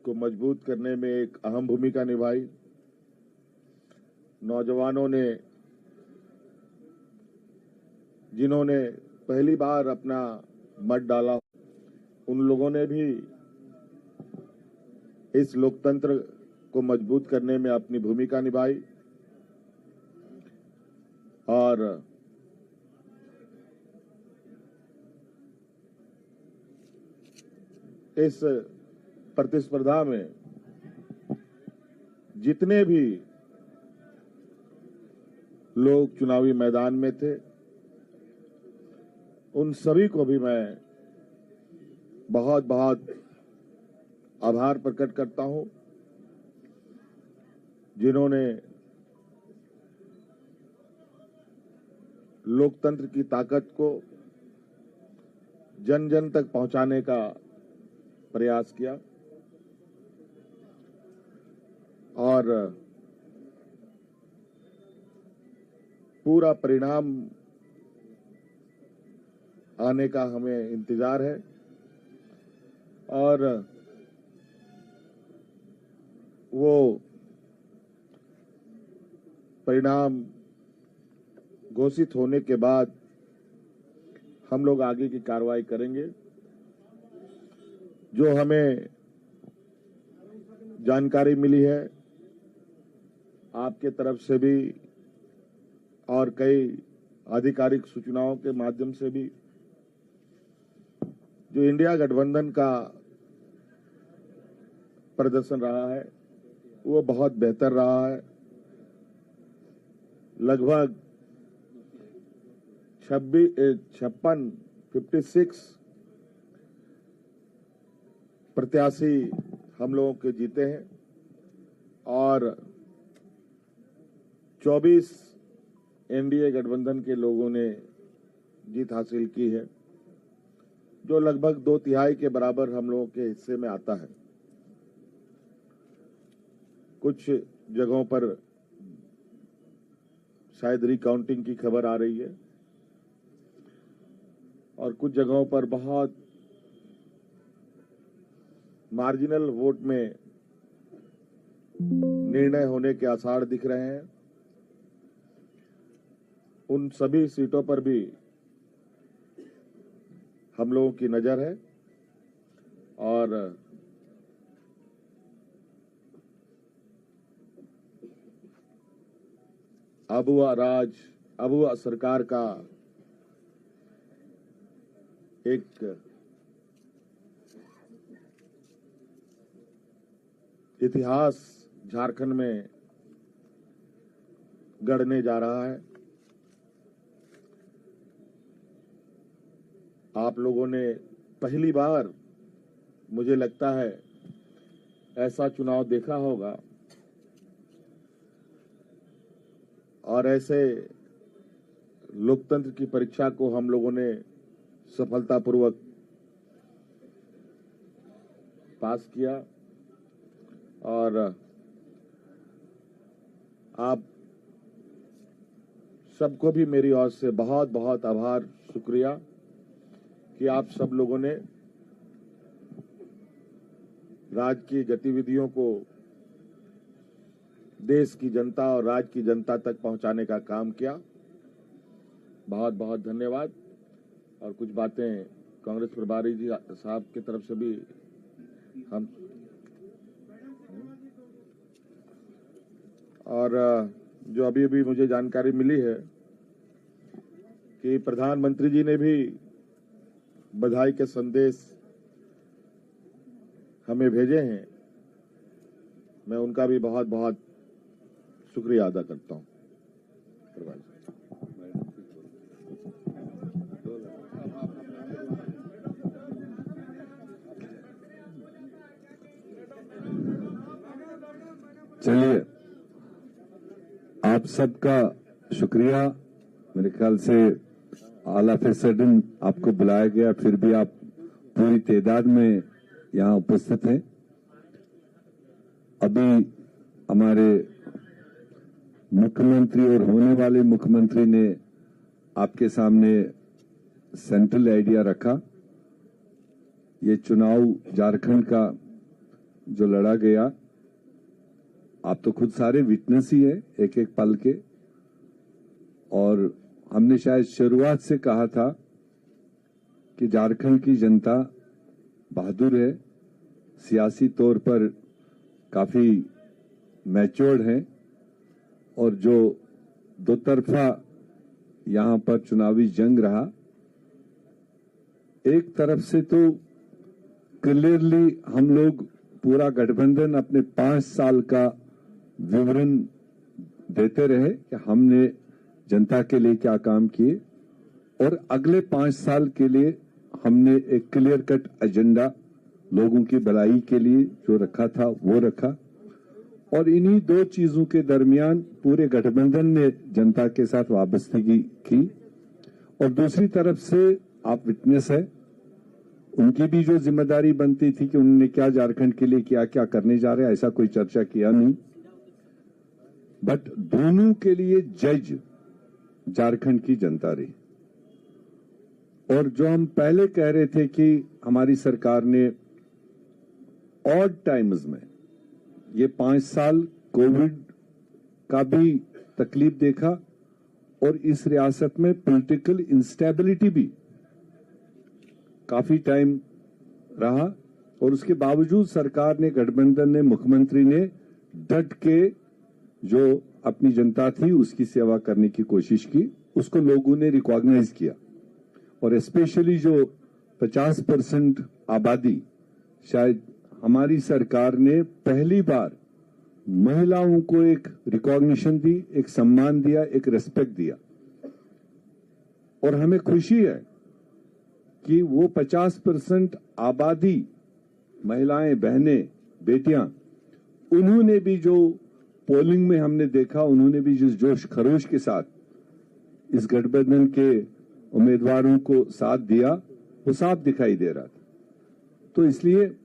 को मजबूत करने में एक अहम भूमिका निभाई। नौजवानों ने, जिन्होंने पहली बार अपना मत डाला, उन लोगों ने भी इस लोकतंत्र को मजबूत करने में अपनी भूमिका निभाई और इस प्रतिस्पर्धा में जितने भी लोग चुनावी मैदान में थे, उन सभी को भी मैं बहुत बहुत आभार प्रकट करता हूं, जिन्होंने लोकतंत्र की ताकत को जन जन तक पहुंचाने का प्रयास किया और पूरा परिणाम आने का हमें इंतजार है और वो परिणाम घोषित होने के बाद हम लोग आगे की कार्रवाई करेंगे। जो हमें जानकारी मिली है आपके तरफ से भी और कई आधिकारिक सूचनाओं के माध्यम से भी, जो इंडिया गठबंधन का प्रदर्शन रहा है वो बहुत बेहतर रहा है। लगभग 56 प्रत्याशी हम लोगों के जीते हैं और 24 एनडीए गठबंधन के लोगों ने जीत हासिल की है, जो लगभग 2/3 के बराबर हम लोगों के हिस्से में आता है। कुछ जगहों पर शायद रिकाउंटिंग की खबर आ रही है और कुछ जगहों पर बहुत मार्जिनल वोट में निर्णय होने के आसार दिख रहे हैं। उन सभी सीटों पर भी हम लोगों की नजर है और अबुआ सरकार का एक इतिहास झारखंड में गढ़ने जा रहा है। आप लोगों ने पहली बार, मुझे लगता है, ऐसा चुनाव देखा होगा और ऐसे लोकतंत्र की परीक्षा को हम लोगों ने सफलतापूर्वक पास किया और आप सबको भी मेरी ओर से बहुत बहुत आभार, शुक्रिया कि आप सब लोगों ने राज्य की गतिविधियों को देश की जनता और राज्य की जनता तक पहुंचाने का काम किया। बहुत बहुत धन्यवाद। और कुछ बातें कांग्रेस प्रभारी जी साहब की तरफ से भी हम और जो अभी अभी मुझे जानकारी मिली है कि प्रधानमंत्री जी ने भी बधाई के संदेश हमें भेजे हैं। मैं उनका भी बहुत बहुत शुक्रिया अदा करता हूं। चलिए, आप सबका शुक्रिया। मेरे ख्याल से ऑल ऑफ ए सडन आपको बुलाया गया, फिर भी आप पूरी तादाद में यहाँ उपस्थित हैं। अभी हमारे मुख्यमंत्री और होने वाले मुख्यमंत्री ने आपके सामने सेंट्रल आइडिया रखा। ये चुनाव झारखंड का जो लड़ा गया, आप तो खुद सारे विटनेस ही है एक एक पल के, और हमने शायद शुरुआत से कहा था कि झारखंड की जनता बहादुर है, सियासी तौर पर काफी मैच्योर्ड है, और जो दो तरफा यहां पर चुनावी जंग रहा, एक तरफ से तो क्लियरली हम लोग पूरा गठबंधन अपने 5 साल का विवरण देते रहे कि हमने जनता के लिए क्या काम किए, और अगले 5 साल के लिए हमने एक क्लियर कट एजेंडा लोगों की भलाई के लिए जो रखा था वो रखा। और इन्हीं दो चीजों के दरमियान पूरे गठबंधन ने जनता के साथ वाबस्तगी की, और दूसरी तरफ से आप विटनेस है, उनकी भी जो जिम्मेदारी बनती थी कि उन्होंने क्या झारखंड के लिए क्या क्या करने जा रहे हैं, ऐसा कोई चर्चा किया नहीं, बट दोनों के लिए जज झारखंड की जनता रही। और जो हम पहले कह रहे थे कि हमारी सरकार ने ऑड टाइम्स में ये 5 साल कोविड का भी तकलीफ देखा, और इस रियासत में पॉलिटिकल इंस्टेबिलिटी भी काफी टाइम रहा, और उसके बावजूद सरकार ने, गठबंधन ने, मुख्यमंत्री ने डट के जो अपनी जनता थी उसकी सेवा करने की कोशिश की, उसको लोगों ने रिकॉग्नाइज किया। और स्पेशली जो 50% आबादी, शायद हमारी सरकार ने पहली बार महिलाओं को एक रिकॉग्निशन दी, एक सम्मान दिया, एक रेस्पेक्ट दिया, और हमें खुशी है कि वो 50% आबादी, महिलाएं, बहनें, बेटियां, उन्होंने भी जो पोलिंग में हमने देखा, उन्होंने भी जिस जोश खरोश के साथ इस गठबंधन के उम्मीदवारों को साथ दिया, वो साफ दिखाई दे रहा था। तो इसलिए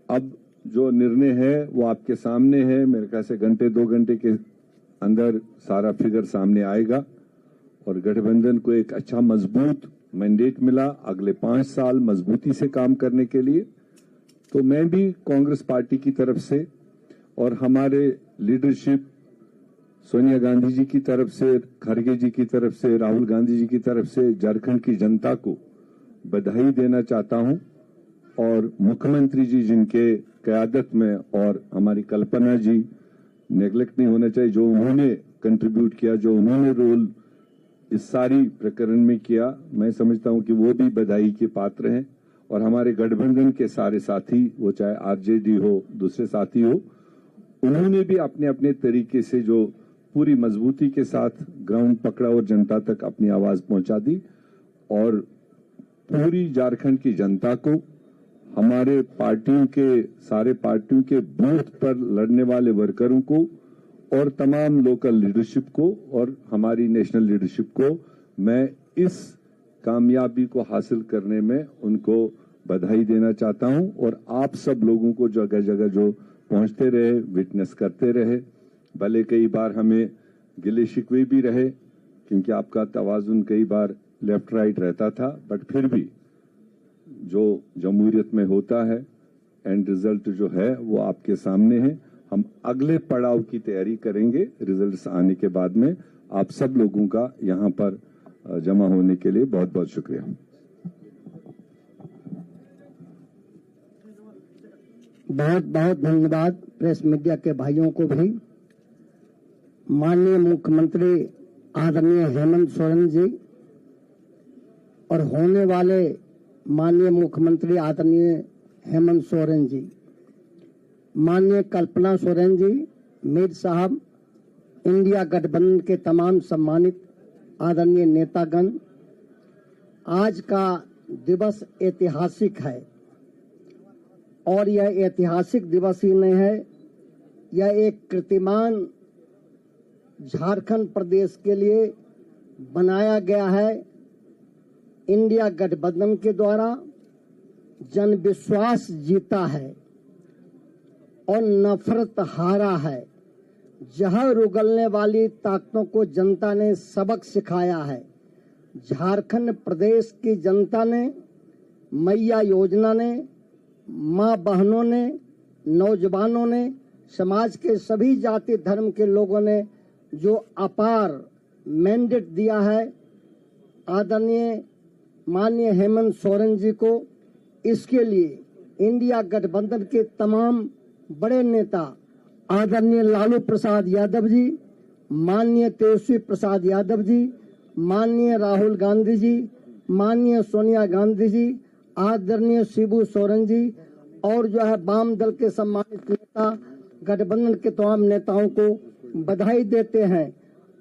अब जो निर्णय है वो आपके सामने है। मेरे ख्याल से घंटे 2 घंटे के अंदर सारा फिगर सामने आएगा, और गठबंधन को एक अच्छा मजबूत मैंडेट मिला अगले 5 साल मजबूती से काम करने के लिए। तो मैं भी कांग्रेस पार्टी की तरफ से और हमारे लीडरशिप सोनिया गांधी जी की तरफ से, खड़गे जी की तरफ से, राहुल गांधी जी की तरफ से झारखंड की जनता को बधाई देना चाहता हूं, और मुख्यमंत्री जी जिनके क़यादत में, और हमारी कल्पना जी, नेग्लेक्ट नहीं होना चाहिए, जो उन्होंने कंट्रीब्यूट किया, जो उन्होंने रोल इस सारी प्रकरण में किया, मैं समझता हूं कि वो भी बधाई के पात्र हैं। और हमारे गठबंधन के सारे साथी, वो चाहे आरजेडी हो, दूसरे साथी हो, उन्होंने भी अपने अपने तरीके से जो पूरी मजबूती के साथ ग्राउंड पकड़ा और जनता तक अपनी आवाज पहुंचा दी। और पूरी झारखंड की जनता को, हमारे पार्टियों के, सारे पार्टियों के बूथ पर लड़ने वाले वर्करों को, और तमाम लोकल लीडरशिप को, और हमारी नेशनल लीडरशिप को मैं इस कामयाबी को हासिल करने में उनको बधाई देना चाहता हूं। और आप सब लोगों को जगह जगह जो पहुंचते रहे, विटनेस करते रहे, भले कई बार हमें गिले शिकवे भी रहे, क्योंकि आपका तवाजुन कई बार लेफ्ट राइट रहता था, बट फिर भी जो जमहूरियत में होता है, एंड रिजल्ट जो है वो आपके सामने है। हम अगले पड़ाव की तैयारी करेंगे रिजल्ट्स आने के बाद में। आप सब लोगों का यहाँ पर जमा होने के लिए बहुत बहुत शुक्रिया। बहुत बहुत धन्यवाद प्रेस मीडिया के भाइयों को भी। माननीय मुख्यमंत्री आदरणीय हेमंत सोरेन जी और होने वाले माननीय मुख्यमंत्री आदरणीय हेमंत सोरेन जी, माननीय कल्पना सोरेन जी, मीर साहब, इंडिया गठबंधन के तमाम सम्मानित आदरणीय नेतागण, आज का दिवस ऐतिहासिक है, और यह ऐतिहासिक दिवस ही नहीं है, यह एक कीर्तिमान झारखंड प्रदेश के लिए बनाया गया है। इंडिया गठबंधन के द्वारा जन विश्वास जीता है और नफरत हारा है। जहर उगलने वाली ताकतों को जनता ने सबक सिखाया है। झारखंड प्रदेश की जनता ने मैया योजना ने माँ बहनों ने, नौजवानों ने, समाज के सभी जाति धर्म के लोगों ने जो अपार मैंडेट दिया है आदरणीय माननीय हेमंत सोरेन जी को, इसके लिए इंडिया गठबंधन के तमाम बड़े नेता आदरणीय लालू प्रसाद यादव जी, माननीय तेजस्वी प्रसाद यादव जी, माननीय राहुल गांधी जी, माननीय सोनिया गांधी जी, आदरणीय शिबू सोरेन जी और जो है वाम दल के सम्मानित नेता गठबंधन के तमाम नेताओं को बधाई देते हैं।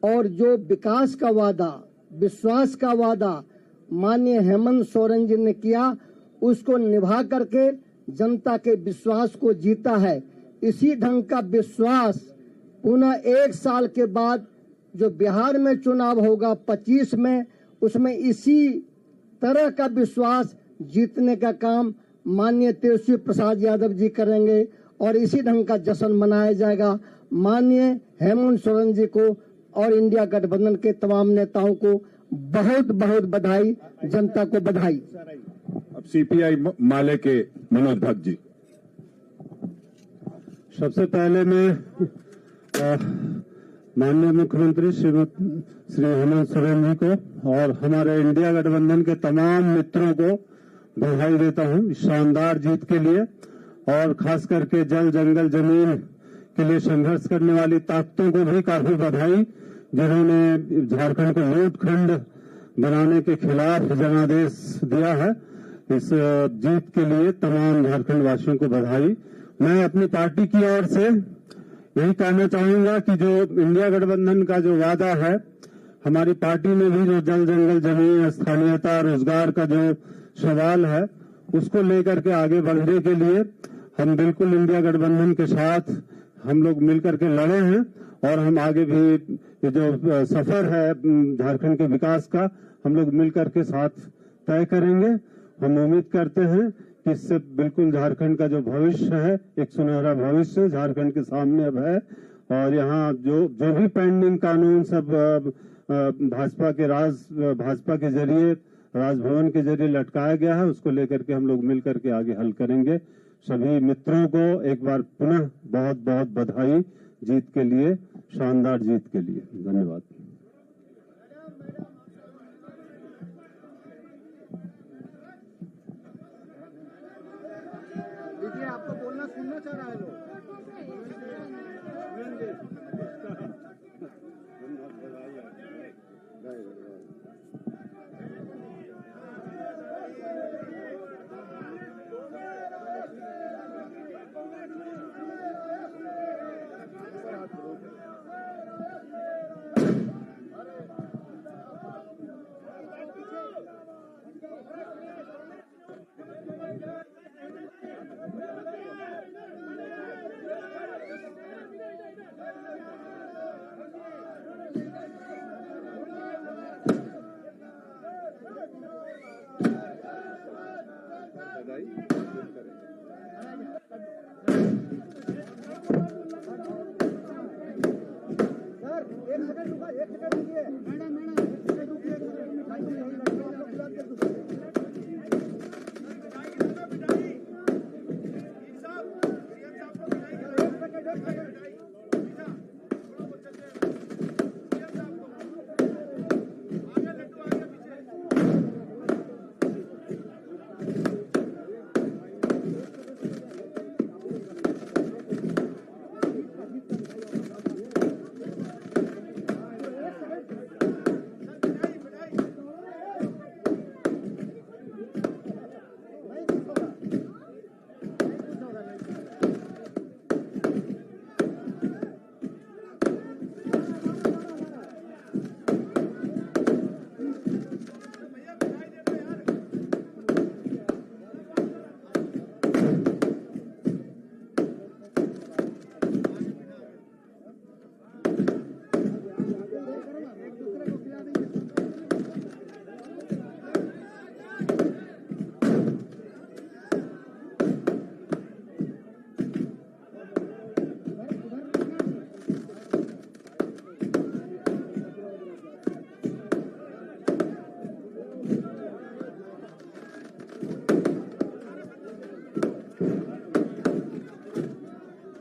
और जो विकास का वादा, विश्वास का वादा माननीय हेमंत सोरेन जी ने किया, उसको निभा करके जनता के विश्वास को जीता है। इसी ढंग का विश्वास पुनः 1 साल के बाद जो बिहार में चुनाव होगा 25 में, उसमें इसी तरह का विश्वास जीतने का काम माननीय तेजस्वी प्रसाद यादव जी करेंगे और इसी ढंग का जश्न मनाया जाएगा। माननीय हेमंत सोरेन जी को और इंडिया गठबंधन के तमाम नेताओं को बहुत बहुत बधाई, जनता को बधाई। अब सीपीआई माले के मनोज भट्ट जी। सबसे पहले मैं माननीय मुख्यमंत्री श्री हेमंत सोरेन जी को और हमारे इंडिया गठबंधन के तमाम मित्रों को बधाई देता हूं इस शानदार जीत के लिए, और खास करके जल जंगल जमीन के लिए संघर्ष करने वाली ताकतों को भी काफी बधाई, जिन्होंने झारखंड को लूटखंड बनाने के खिलाफ जनादेश दिया है। इस जीत के लिए तमाम झारखंड वासियों को बधाई। मैं अपनी पार्टी की ओर से यही कहना चाहूंगा कि जो इंडिया गठबंधन का जो वादा है, हमारी पार्टी में भी जो जल जंगल जमीन, स्थानीयता, रोजगार का जो सवाल है, उसको लेकर के आगे बढ़ने के लिए हम बिल्कुल इंडिया गठबंधन के साथ हम लोग मिलकर के लड़े हैं और हम आगे भी ये जो सफर है झारखंड के विकास का, हम लोग मिलकर के साथ तय करेंगे। हम उम्मीद करते हैं कि इससे बिल्कुल झारखंड का जो भविष्य है, एक सुनहरा भविष्य झारखंड के सामने अब है। और यहाँ जो भी पेंडिंग कानून सब भाजपा के जरिए, राजभवन के जरिए लटकाया गया है, उसको लेकर के हम लोग मिलकर के आगे हल करेंगे। सभी मित्रों को एक बार पुनः बहुत बहुत बधाई जीत के लिए, शानदार जीत के लिए। धन्यवाद। आपको बोलना सुनना चाह रहा है लोग।